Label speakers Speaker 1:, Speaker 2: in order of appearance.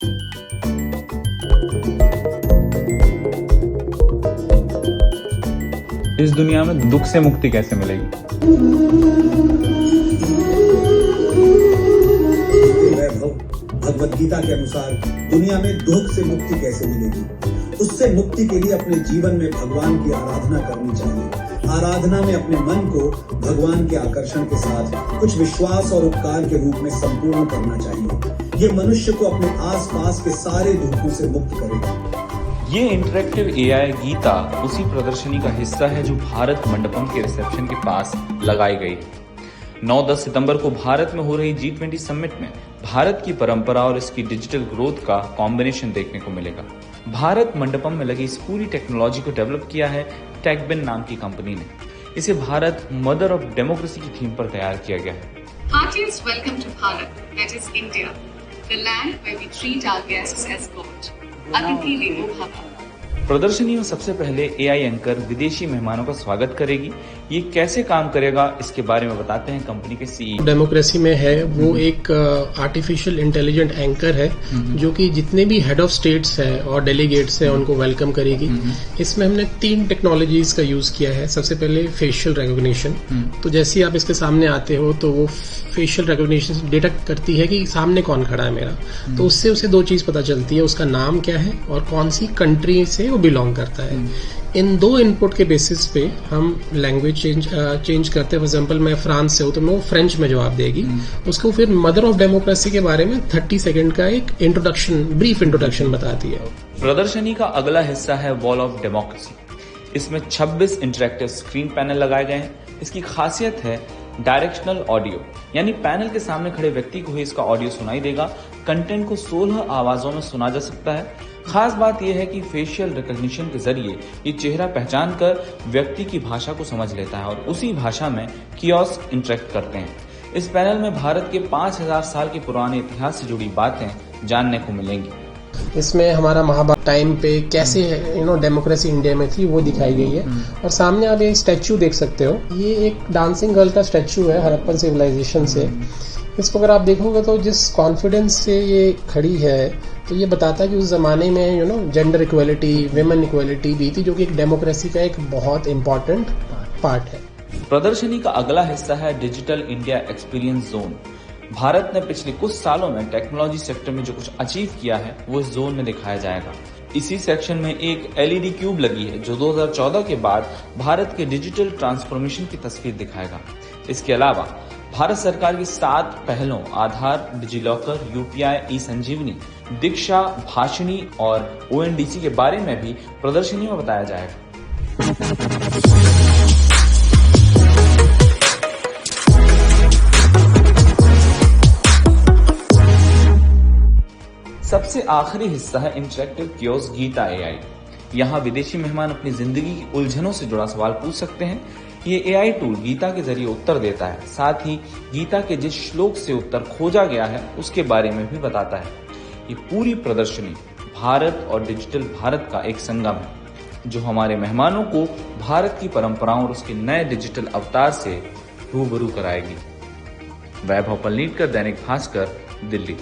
Speaker 1: इस दुनिया में दुख से मुक्ति कैसे मिलेगी?
Speaker 2: भगवत गीता के अनुसार दुनिया में दुख से मुक्ति कैसे मिलेगी? उससे मुक्ति के लिए अपने जीवन में भगवान की आराधना करनी चाहिए। आराधना में अपने मन को भगवान के आकर्षण के साथ कुछ विश्वास और उपकार के रूप में संपूर्ण करना चाहिए। ये मनुष्य को अपने आसपास के सारे दुखों से मुक्त करेगा।
Speaker 1: ये इंटरेक्टिव एआई गीता उसी प्रदर्शनी का हिस्सा है जो भारत मंडपम के रिसेप्शन के पास लगाई गई। 9-10 सितंबर को भारत में हो रही G20 समिट में भारत की परंपरा और इसकी डिजिटल ग्रोथ का कॉम्बिनेशन देखने को मिलेगा। भारत मंडपम में लगी इस पूरी टेक्नोलॉजी को डेवलप किया है टेकबिन नाम की कंपनी ने। इसे भारत मदर ऑफ डेमोक्रेसी की थीम पर तैयार किया गया है।
Speaker 3: Heartiest welcome to Bharat, that is India, the land where we treat our guests as God. अतिथि देवो भव।
Speaker 1: प्रदर्शनी में सबसे पहले एआई एंकर विदेशी मेहमानों का स्वागत करेगी। ये कैसे काम करेगा इसके बारे में बताते हैं कंपनी के सीईओ।
Speaker 4: डेमोक्रेसी में है वो एक आर्टिफिशियल इंटेलिजेंट एंकर है जो कि जितने भी हेड ऑफ स्टेट्स है और डेलीगेट्स है उनको वेलकम करेगी। इसमें हमने 3 टेक्नोलॉजीज का यूज किया है। सबसे पहले फेशियल रिकॉग्निशन, तो जैसे ही आप इसके सामने आते हो तो वो फेशियल रिकॉग्निशन डिटेक्ट करती है कि सामने कौन खड़ा है मेरा, तो उससे उसे 2 चीज पता चलती है, उसका नाम क्या है और कौन सी कंट्री से वो बिलोंग करता है। इन 2 इनपुट के बेसिस पे हम लैंग्वेज चेंज करते हैं। फॉर एग्जांपल मैं फ्रांस से हूँ तो मैं वो फ्रेंच में जवाब देगी। उसको फिर मदर ऑफ डेमोक्रेसी के बारे में 30 सेकंड का एक इंट्रोडक्शन, ब्रीफ इंट्रोडक्शन बताती है।
Speaker 1: प्रदर्शनी का अगला हिस्सा है वॉल ऑफ डेमोक्रेसी। इसमें 26 इंटरेक्टिव स्क्रीन पैनल लगाए गए हैं। इसकी खासियत है डायरेक्शनल ऑडियो, यानी पैनल के सामने खड़े व्यक्ति को ही इसका ऑडियो सुनाई देगा। कंटेंट को 16 आवाजों में सुना जा सकता है। खास बात यह है कि फेशियल रिकॉग्निशन के जरिए ये चेहरा पहचान कर व्यक्ति की भाषा को समझ लेता है और उसी भाषा में कियोस्क इंटरेक्ट करते हैं। इस पैनल में भारत के 5000 साल के पुराने इतिहास से जुड़ी बातें जानने को मिलेंगी।
Speaker 4: इसमें हमारा महाभारत टाइम पे कैसे डेमोक्रेसी इंडिया में थी वो दिखाई गई है। और सामने आप एक स्टैचू देख सकते हो, ये एक डांसिंग गर्ल का स्टैचू है हड़प्पन सिविलाइजेशन से। इसको अगर आप देखोगे तो जिस कॉन्फिडेंस से ये खड़ी है तो ये बताता है कि उस जमाने में जेंडर इक्वलिटी, विमेन इक्वलिटी भी थी, जो कि एक डेमोक्रेसी का एक बहुत इंपॉर्टेंट पार्ट है।
Speaker 1: प्रदर्शनी का अगला हिस्सा है digital India experience zone. Bharat ने पिछले कुछ सालों में टेक्नोलॉजी सेक्टर में जो कुछ अचीव किया है वो इस जोन में दिखाया जाएगा। इसी सेक्शन में एक एलईडी क्यूब लगी है जो 2014 के बाद भारत के डिजिटल ट्रांसफॉर्मेशन की तस्वीर दिखाएगा। इसके अलावा भारत सरकार की 7 पहलों आधार, डिजिलॉकर, यूपीआई, ई संजीवनी, दीक्षा, भाषिणी और ओएनडीसी के बारे में भी प्रदर्शनी में बताया जाएगा। सबसे आखिरी हिस्सा है इंटरेक्टिव कियोस्क गीता एआई। यहाँ विदेशी मेहमान अपनी जिंदगी की उलझनों से जुड़ा सवाल पूछ सकते हैं। ये एआई टूल गीता के जरिए उत्तर देता है, साथ ही गीता के जिस श्लोक से उत्तर खोजा गया है उसके बारे में भी बताता है। ये पूरी प्रदर्शनी भारत और डिजिटल भारत का एक संगम है जो हमारे मेहमानों को भारत की परंपराओं और उसके नए डिजिटल अवतार से रूबरू कराएगी। वैभव पलनीटकर, दैनिक भास्कर, दिल्ली।